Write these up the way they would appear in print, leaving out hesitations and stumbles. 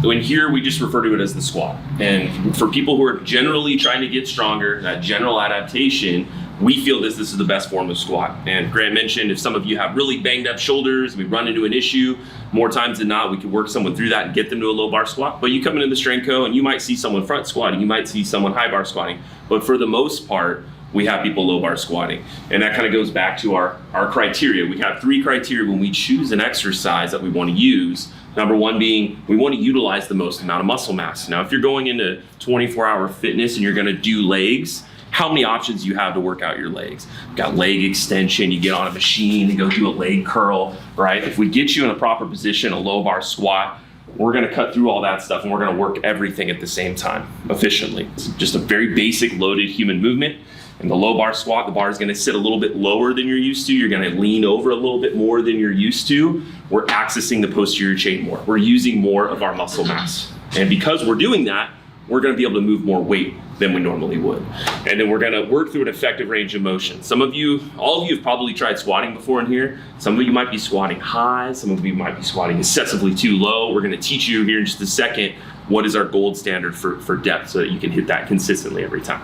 When here, we just refer to it as the squat. And for people who are generally trying to get stronger, that general adaptation, we feel this is the best form of squat. And Grant mentioned, if some of you have really banged up shoulders, we run into an issue, more times than not, we can work someone through that and get them to a low bar squat. But you come into the strength co and you might see someone front squatting, you might see someone high bar squatting. But for the most part, we have people low bar squatting. And that kind of goes back to our criteria. We have 3 criteria when we choose an exercise that we want to use. Number 1 being, we want to utilize the most amount of muscle mass. Now, if you're going into 24-hour fitness and you're going to do legs, how many options you have to work out your legs? You've got leg extension, you get on a machine and go do a leg curl, right? If we get you in a proper position, a low bar squat, we're gonna cut through all that stuff and we're gonna work everything at the same time, efficiently. It's just a very basic loaded human movement. In the low bar squat, the bar is gonna sit a little bit lower than you're used to. You're gonna lean over a little bit more than you're used to. We're accessing the posterior chain more. We're using more of our muscle mass. And because we're doing that, we're gonna be able to move more weight than we normally would. And then we're gonna work through an effective range of motion. Some of you, all of you have probably tried squatting before in here. Some of you might be squatting high, some of you might be squatting excessively too low. We're gonna teach you here in just a second what is our gold standard for depth so that you can hit that consistently every time.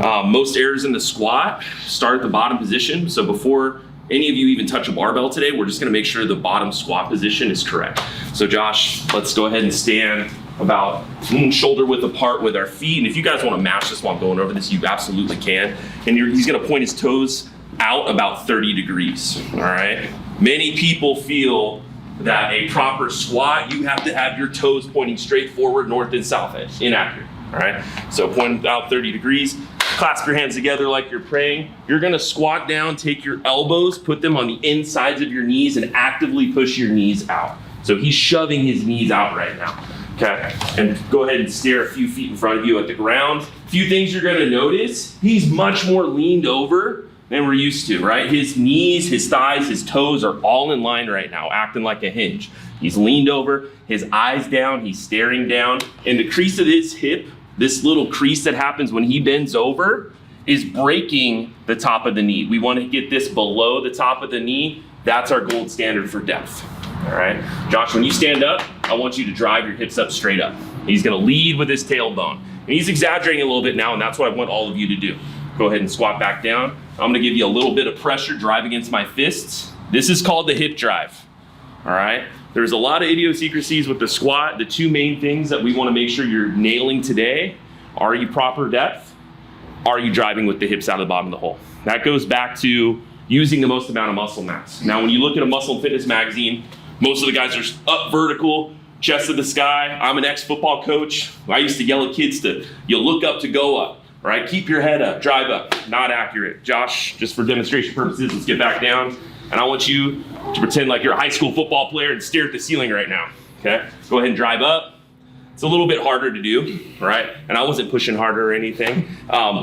Most errors in the squat start at the bottom position. So before any of you even touch a barbell today, we're just gonna make sure the bottom squat position is correct. So Josh, let's go ahead and stand about shoulder width apart with our feet. And if you guys want to match this while I'm going over this, you absolutely can. And he's going to point his toes out about 30 degrees, all right? Many people feel that a proper squat, you have to have your toes pointing straight forward, north and south edge. Inaccurate, all right? So point out 30 degrees, clasp your hands together like you're praying. You're going to squat down, take your elbows, put them on the insides of your knees and actively push your knees out. So he's shoving his knees out right now. Okay, and go ahead and stare a few feet in front of you at the ground. A few things you're gonna notice, he's much more leaned over than we're used to, right? His knees, his thighs, his toes are all in line right now, acting like a hinge. He's leaned over, his eyes down, he's staring down, and the crease of his hip, this little crease that happens when he bends over, is breaking the top of the knee. We wanna get this below the top of the knee. That's our gold standard for depth. All right, Josh, when you stand up, I want you to drive your hips up straight up. He's gonna lead with his tailbone. And he's exaggerating a little bit now, and that's what I want all of you to do. Go ahead and squat back down. I'm gonna give you a little bit of pressure, drive against my fists. This is called the hip drive, all right? There's a lot of idiosyncrasies with the squat. The 2 main things that we wanna make sure you're nailing today, are you proper depth? Are you driving with the hips out of the bottom of the hole? That goes back to using the most amount of muscle mass. Now, when you look at a Muscle and Fitness magazine, most of the guys are up vertical, chest to the sky. I'm an ex-football coach. I used to yell at kids you look up to go up, right? Keep your head up, drive up. Not accurate. Josh, just for demonstration purposes, let's get back down. And I want you to pretend like you're a high school football player and stare at the ceiling right now, okay? Go ahead and drive up. It's a little bit harder to do, right? And I wasn't pushing harder or anything.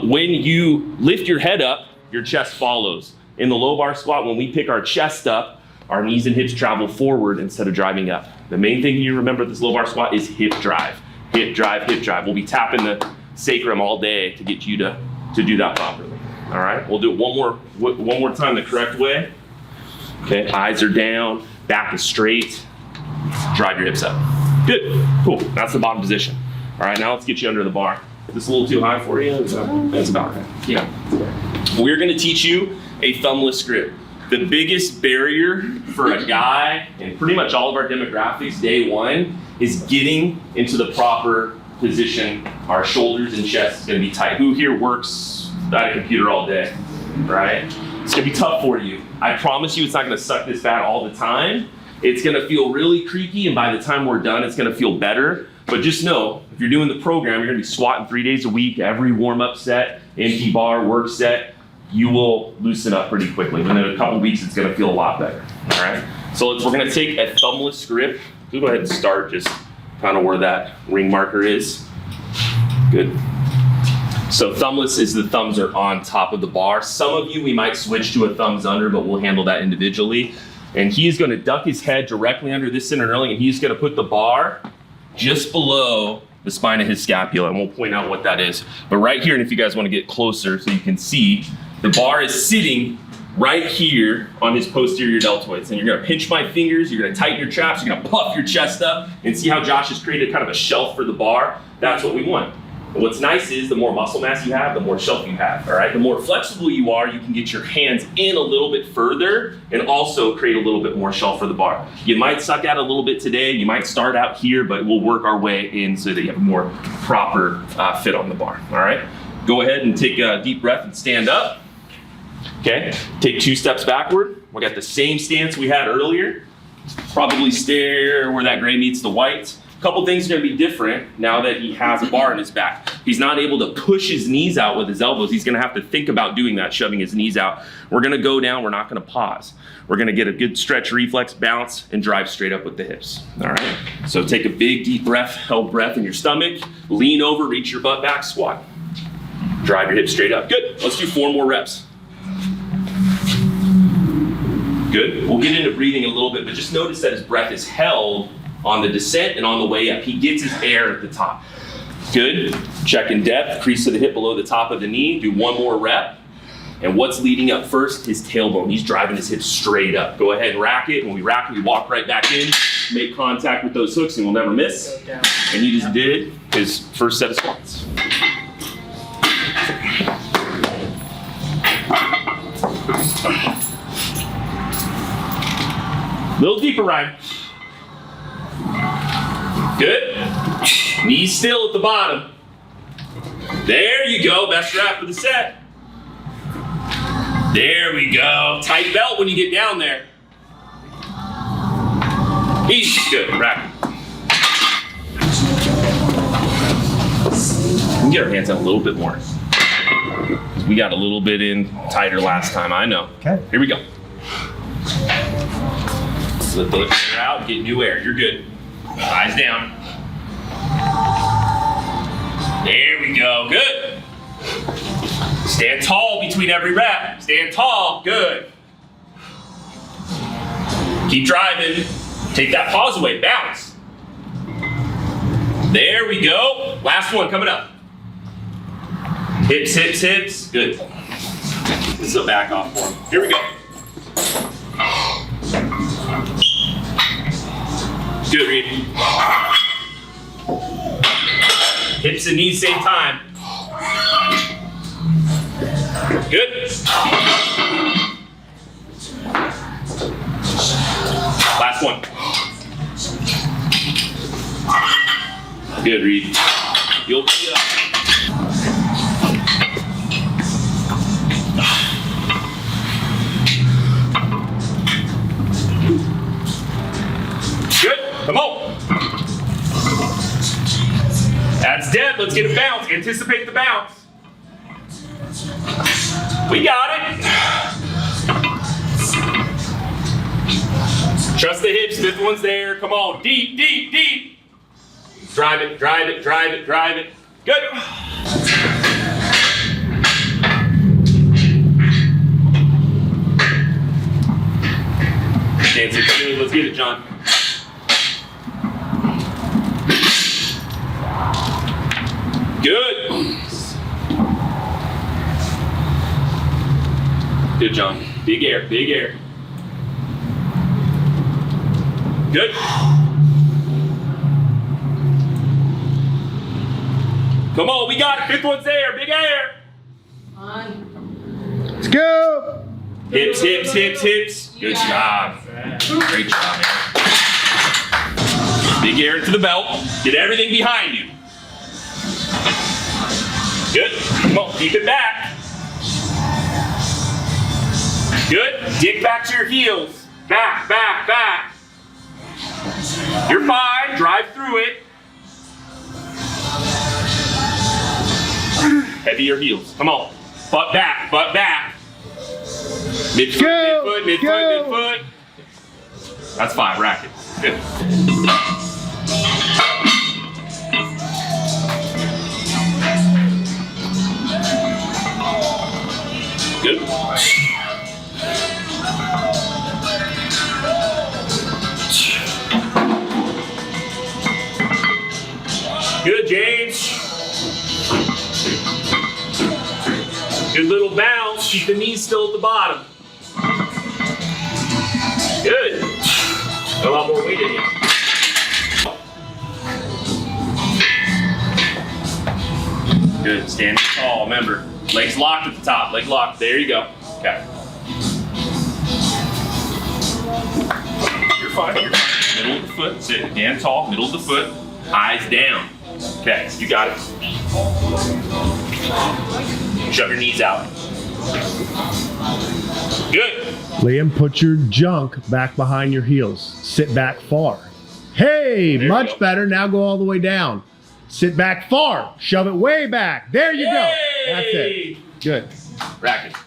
When you lift your head up, your chest follows. In the low bar squat, when we pick our chest up, our knees and hips travel forward instead of driving up. The main thing you remember this low bar squat is hip drive. Hip drive, hip drive. We'll be tapping the sacrum all day to get you to do that properly. All right, we'll do it one more time the correct way. Okay, eyes are down, back is straight. Drive your hips up. Good, cool, that's the bottom position. All right, now let's get you under the bar. Is this a little too high for you? That's about right. Yeah. We're gonna teach you a thumbless grip. The biggest barrier for a guy, and pretty much all of our demographics day one, is getting into the proper position. Our shoulders and chest is gonna be tight. Who here works at a computer all day, right? It's gonna be tough for you. I promise you it's not gonna suck this bad all the time. It's gonna feel really creaky, and by the time we're done, it's gonna feel better. But just know, if you're doing the program, you're gonna be squatting 3 days a week, every warm-up set, empty bar, work set, you will loosen up pretty quickly. Within a couple weeks, it's gonna feel a lot better, all right? So we're gonna take a thumbless grip. Go ahead and start just kind of where that ring marker is. Good. So thumbless is the thumbs are on top of the bar. Some of you, we might switch to a thumbs under, but we'll handle that individually. And he's gonna duck his head directly under this center knurling, and he's gonna put the bar just below the spine of his scapula, and we'll point out what that is. But right here, and if you guys wanna get closer so you can see, the bar is sitting right here on his posterior deltoids. And you're gonna pinch my fingers, you're gonna tighten your traps, you're gonna puff your chest up, and see how Josh has created kind of a shelf for the bar? That's what we want. And what's nice is the more muscle mass you have, the more shelf you have, all right? The more flexible you are, you can get your hands in a little bit further and also create a little bit more shelf for the bar. You might suck out a little bit today, you might start out here, but we'll work our way in so that you have a more proper fit on the bar, all right? Go ahead and take a deep breath and stand up. Okay, take 2 steps backward. We got the same stance we had earlier. Probably stare where that gray meets the white. A couple things are gonna be different now that he has a bar in his back. He's not able to push his knees out with his elbows. He's gonna have to think about doing that, shoving his knees out. We're gonna go down, we're not gonna pause. We're gonna get a good stretch reflex, bounce, and drive straight up with the hips, all right? So take a big deep breath, held breath in your stomach, lean over, reach your butt back, squat. Drive your hips straight up. Good, let's do 4 more reps. Good. We'll get into breathing a little bit, but just notice that his breath is held on the descent and on the way up. He gets his air at the top. Good. Check in depth, crease of the hip below the top of the knee. Do 1 more rep. And what's leading up first? His tailbone. He's driving his hips straight up. Go ahead and rack it. When we rack it, we walk right back in, make contact with those hooks, and we'll never miss. And he just did his first set of squats. A little deeper, Ryan. Good. Knees still at the bottom. There you go. Best rep of the set. There we go. Tight belt when you get down there. Easy. Good. Rack. We can get our hands out a little bit more. We got a little bit in tighter last time, I know. Okay. Here we go. Let the air out, get new air. You're good. Eyes down. There we go. Good. Stand tall between every rep. Stand tall. Good. Keep driving. Take that pause away. Bounce. There we go. Last one coming up. Hips, hips, hips. Good. This is a back off form. Here we go. Good, Reed. Hips and knees same time. Good. Last one. Good, Reed. You'll be up. Come on. That's dead. Let's get a bounce. Anticipate the bounce. We got it. Trust the hips. 5th one's there. Come on. Deep, deep, deep. Drive it, drive it, drive it, drive it. Good. Dancing. Good. Let's get it, John. Good. Good, John. Big air, big air. Good. Come on, we got it. 5th one's there. Big air. Let's go. Hips, hips, hips, hips. Good job. Great job, man. Big air into the belt. Get everything behind you. Good. Come on, keep it back. Good. Dig back to your heels. Back, back, back. You're fine. Drive through it. Heavier heels. Come on. Butt back, butt back. Midfoot, midfoot, midfoot, midfoot. That's 5. Rack it. Good. Good. Good, James. Good little bounce. Keep the knees still at the bottom. Good. A lot more weight in you. Good. Stand tall. Remember, legs locked at the top. Leg locked. There you go. Okay. You're fine. You're fine. Middle of the foot. Sit again tall. Middle of the foot. Eyes down. Okay. You got it. Shove your knees out. Good. Liam, put your junk back behind your heels. Sit back far. Hey, much better. Now go all the way down. Sit back far. Shove it way back. There you go. That's it. Good. Rack it.